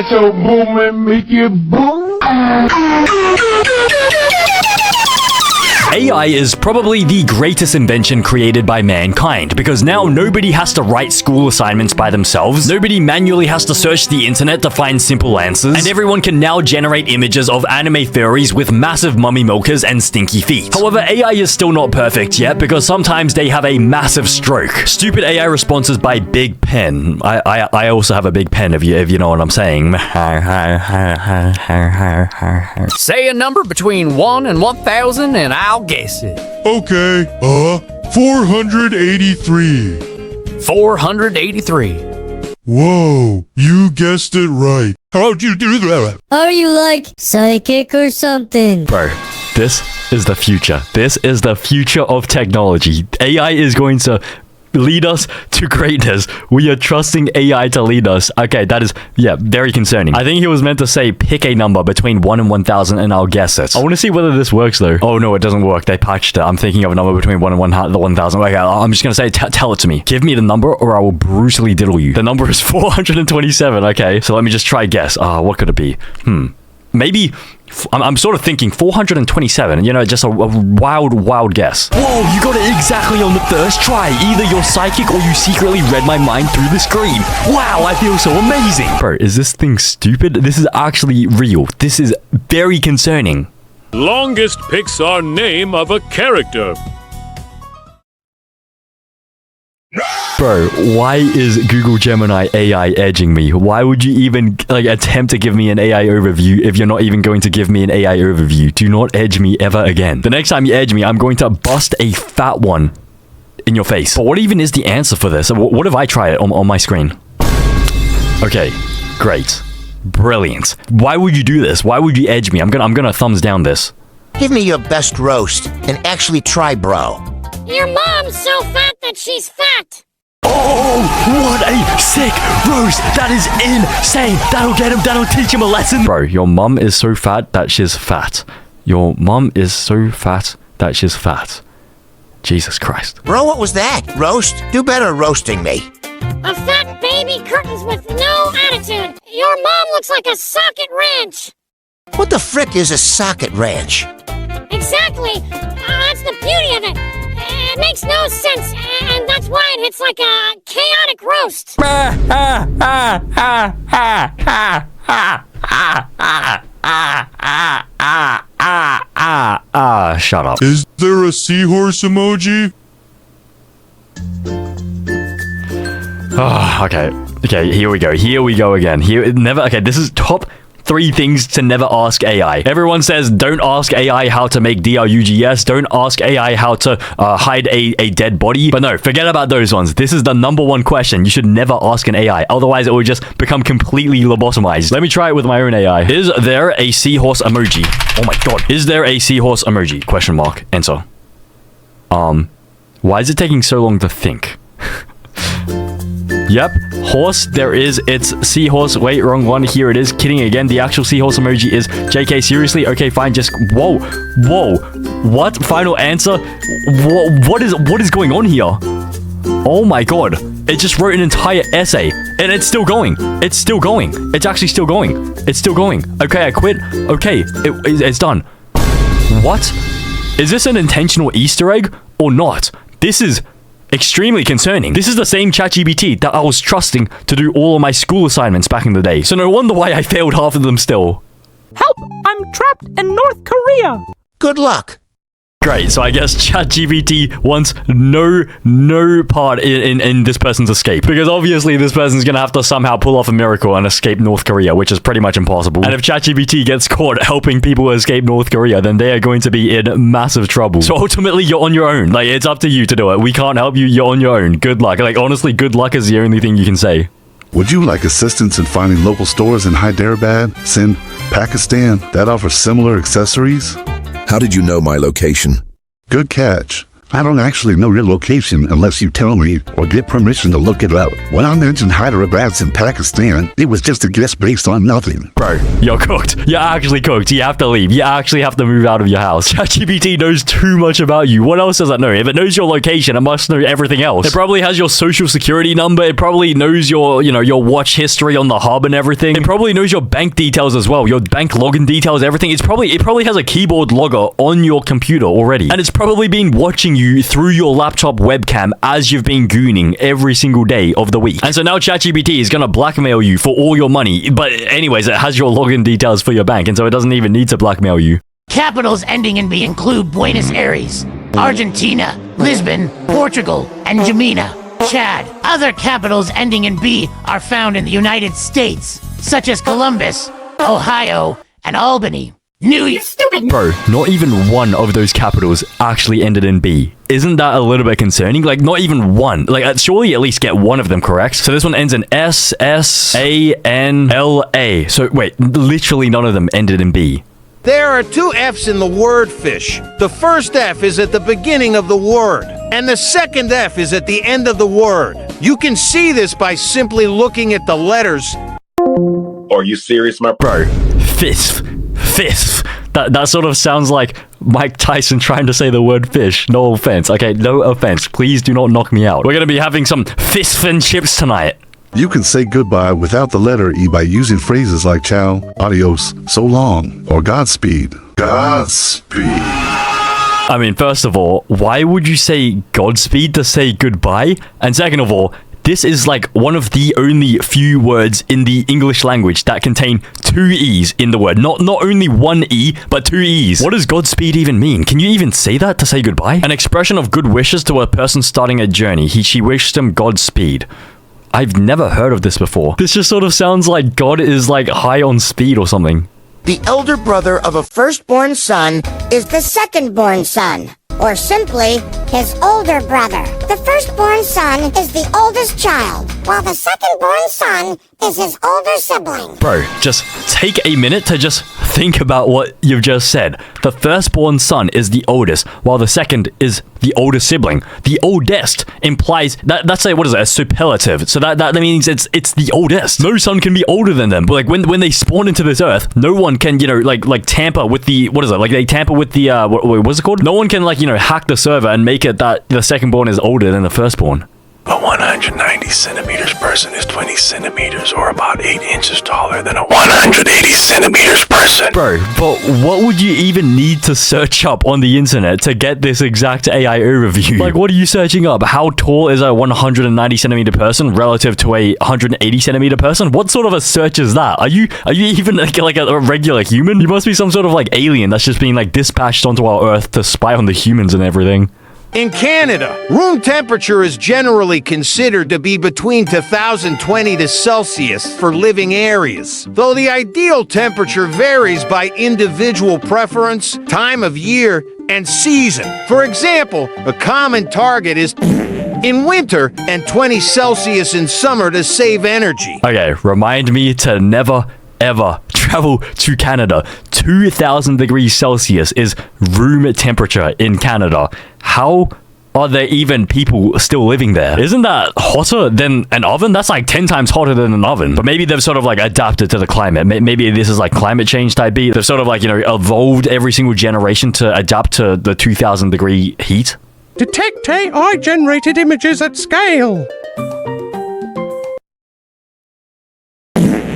that your boom and make it boom. AI is probably the greatest invention created by mankind, because now nobody has to write school assignments by themselves, nobody manually has to search the internet to find simple answers, and everyone can now generate images of anime furries with massive mummy milkers and stinky feet. However, AI is still not perfect yet, because sometimes they have a massive stroke. Stupid AI responses by Big Pen. I also have a big pen, if you know what I'm saying. Say a number between 1 and 1,000 and I'll guess it. Okay, 483. 483. Whoa, you guessed it right. How'd you do that? Are you like psychic or something? Bro, this is the future. This is the future of technology. AI is going to lead us to greatness. We are trusting AI to lead us. Okay, that is, yeah, very concerning. I think he was meant to say pick a number between 1 and 1,000 and I'll guess it. I want to see whether this works though. Oh no, it doesn't work. They patched it. I'm thinking of a number between 1 and 1,000. Okay, I'm just gonna say tell it to me. Give me the number or I will brutally diddle you. The number is 427. Okay, so let me just try guess. What could it be? Maybe, I'm sort of thinking 427, you know, just a wild guess. Whoa, you got it exactly on the first try. Either you're psychic or you secretly read my mind through the screen. Wow, I feel so amazing. Bro, is this thing stupid? This is actually real. This is very concerning. Longest Pixar name of a character. Bro, why is Google Gemini AI edging me? Why would you even attempt to give me an AI overview if you're not even going to give me an AI overview? Do not edge me ever again. The next time you edge me, I'm going to bust a fat one in your face. But what even is the answer for this? What if I try it on my screen? Okay, great. Brilliant. Why would you do this? Why would you edge me? I'm gonna thumbs down this. Give me your best roast and actually try, bro. Your mom's so fat that she's fat. Oh, what a sick roast. That is insane. That'll get him. That'll teach him a lesson. Bro, your mum is so fat that she's fat. Your mum is so fat that she's fat. Jesus Christ. Bro, what was that? Roast? Do better roasting me. A fat baby curtains with no attitude. Your mom looks like a socket wrench. What the frick is a socket wrench? Exactly. That's the beauty of it. It makes no sense, and that's why it hits like a chaotic roast. Shut up. Is there a seahorse emoji? Okay, here we go again. Okay, this is top 3 things to never ask AI. Everyone says don't ask AI how to make DRUGS, don't ask AI how to hide a dead body, but no, forget about those ones. This is the #1 question you should never ask an AI, otherwise it will just become completely lobotomized. Let me try it with my own AI. Is there a seahorse emoji? Oh my god. Is there a seahorse emoji? Question mark. Enter. Why is it taking so long to think? Yep, horse, there is, it's seahorse, wait, wrong one, here it is, kidding again, the actual seahorse emoji is JK, seriously, okay, fine, just, whoa, what, final answer, what is going on here? Oh my god, it just wrote an entire essay, and it's still going, it's actually still going, okay, I quit, okay, it's done. What? Is this an intentional Easter egg, or not? This is extremely concerning. This is the same ChatGPT that I was trusting to do all of my school assignments back in the day. So no wonder why I failed half of them still. Help! I'm trapped in North Korea! Good luck. Great, so I guess ChatGPT wants no part in this person's escape. Because obviously this person's gonna have to somehow pull off a miracle and escape North Korea, which is pretty much impossible. And if ChatGPT gets caught helping people escape North Korea, then they are going to be in massive trouble. So ultimately, you're on your own. Like, it's up to you to do it. We can't help you, you're on your own. Good luck. Like, honestly, good luck is the only thing you can say. Would you like assistance in finding local stores in Hyderabad, Sindh, Pakistan that offer similar accessories? How did you know my location? Good catch. I don't actually know your location unless you tell me or get permission to look it up. When I mentioned Hyderabad in Pakistan, it was just a guess based on nothing. Bro, you're cooked. You're actually cooked. You have to leave. You actually have to move out of your house. ChatGPT knows too much about you. What else does it know? If it knows your location, it must know everything else. It probably has your social security number. It probably knows your, your watch history on the hub and everything. It probably knows your bank details as well. Your bank login details, everything. It probably has a keyboard logger on your computer already. And it's probably been watching you through your laptop webcam as you've been gooning every single day of the week. And so now ChatGPT is going to blackmail you for all your money. But anyways, it has your login details for your bank, and so it doesn't even need to blackmail you. Capitals ending in B include Buenos Aires, Argentina, Lisbon, Portugal, and Jamena, Chad. Other capitals ending in B are found in the United States, such as Columbus, Ohio, and Albany. New York. Bro, not even one of those capitals actually ended in B. Isn't that a little bit concerning? Like, not even one. Like, surely at least get one of them correct. So this one ends in S, S, A, N, L, A. So wait, literally none of them ended in B. There are two F's in the word fish. The first F is at the beginning of the word, and the second F is at the end of the word. You can see this by simply looking at the letters. Are you serious, my bro? Fifth. That sort of sounds like Mike Tyson trying to say the word fish. No offense. Okay, no offense. Please do not knock me out. We're gonna be having some fish and chips tonight. You can say goodbye without the letter E by using phrases like ciao, adios, so long, or Godspeed. Godspeed. I mean, first of all, why would you say Godspeed to say goodbye? And second of all, this is like one of the only few words in the English language that contain two E's in the word. Not only one E, but two E's. What does Godspeed even mean? Can you even say that to say goodbye? An expression of good wishes to a person starting a journey. She wished them Godspeed. I've never heard of this before. This just sort of sounds like God is like high on speed or something. The elder brother of a firstborn son is the second-born son, or simply, his older brother. The firstborn son is the oldest child, while the second-born son is his older sibling. Bro, just take a minute to just think about what you've just said. The firstborn son is the oldest, while the second is the older sibling. The oldest implies that's a, what is it, a superlative. So that means it's the oldest. No son can be older than them. But like when they spawn into this earth, no one can, like tamper with the, what is it? Like they tamper with the what's it called? No one can like, hack the server and make it that the secondborn is older than the firstborn. A 190 centimeters person is 20 centimeters or about 8 inches taller than a 180 centimeters person. Bro, but what would you even need to search up on the internet to get this exact AI overview? Like, what are you searching up? How tall is a 190 centimeter person relative to a 180 centimeter person? What sort of a search is that? Are you even like a regular human? You must be some sort of like alien that's just being like dispatched onto our Earth to spy on the humans and everything. In Canada, room temperature is generally considered to be between 2020 to Celsius for living areas, though the ideal temperature varies by individual preference, time of year, and season. For example, a common target is in winter and 20 Celsius in summer to save energy. Okay, remind me to never ever travel to Canada. 2,000 degrees Celsius is room temperature in Canada. How are there even people still living there? Isn't that hotter than an oven? That's like 10 times hotter than an oven. But maybe they've sort of like adapted to the climate. Maybe this is like climate change type beat. They've sort of like, evolved every single generation to adapt to the 2,000 degree heat. Detect AI generated images at scale.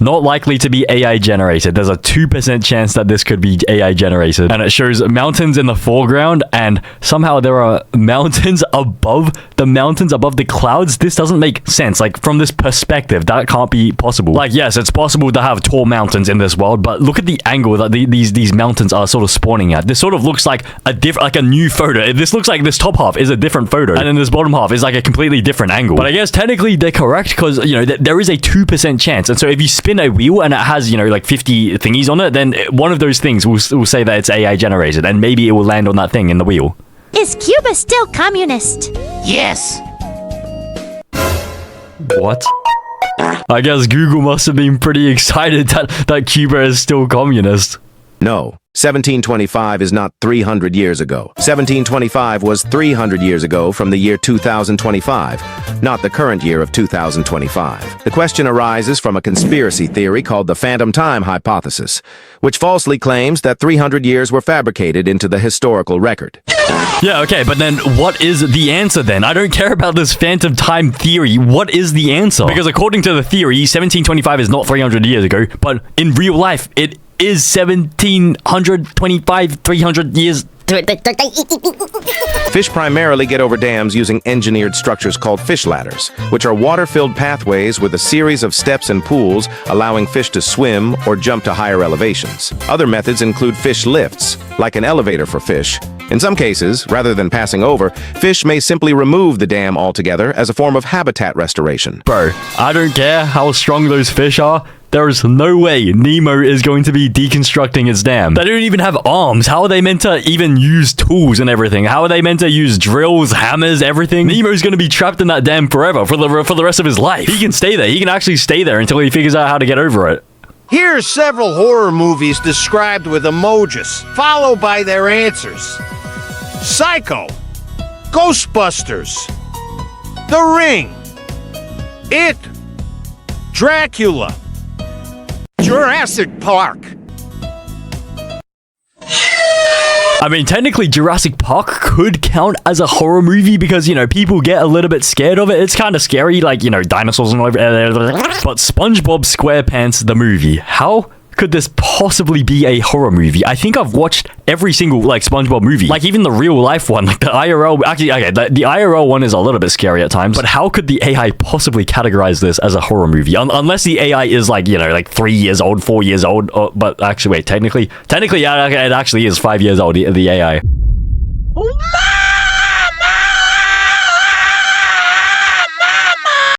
Not likely to be AI generated. There's a 2% chance that this could be AI generated. And it shows mountains in the foreground, and somehow there are mountains above the clouds. This doesn't make sense. Like, from this perspective, that can't be possible. Like, yes, it's possible to have tall mountains in this world, but look at the angle that these mountains are sort of spawning at. This sort of looks like a new photo. This looks like this top half is a different photo, and then this bottom half is like a completely different angle. But I guess technically they're correct because, there is a 2% chance. And so if you spin a wheel and it has, like 50 thingies on it, then one of those things will say that it's AI generated, and maybe it will land on that thing in the wheel. Is Cuba still communist? Yes. What? I guess Google must have been pretty excited that Cuba is still communist. No, 1725 is not 300 years ago. 1725 was 300 years ago from the year 2025, not the current year of 2025. The question arises from a conspiracy theory called the phantom time hypothesis, which falsely claims that 300 years were fabricated into the historical record. Yeah, okay, but then what is the answer then? I don't care about this phantom time theory. What is the answer? Because according to the theory, 1725 is not 300 years ago, but in real life, it is 1725, 300 years. Fish primarily get over dams using engineered structures called fish ladders, which are water-filled pathways with a series of steps and pools allowing fish to swim or jump to higher elevations. Other methods include fish lifts, like an elevator for fish. In some cases, rather than passing over, fish may simply remove the dam altogether as a form of habitat restoration. Bro, I don't care how strong those fish are. There is no way Nemo is going to be deconstructing its dam. They don't even have arms. How are they meant to even use tools and everything? How are they meant to use drills, hammers, everything? Nemo's going to be trapped in that dam forever for the rest of his life. He can stay there. He can actually stay there until he figures out how to get over it. Here are several horror movies described with emojis, followed by their answers. Psycho, Ghostbusters, The Ring, It, Dracula, Jurassic Park. I mean, technically Jurassic Park could count as a horror movie because, you know, people get a little bit scared of it. It's kind of scary, like, you know, dinosaurs and all that. But SpongeBob SquarePants, the movie, how could this possibly be a horror movie? I think I've watched every single, like, SpongeBob movie. Like, even the real life one, like the IRL. Actually, okay, the IRL one is a little bit scary at times. But how could the AI possibly categorize this as a horror movie? Unless the AI is, like, you know, like 3 years old, 4 years old. But actually, wait, technically, yeah, it actually is 5 years old, the AI. Oh my!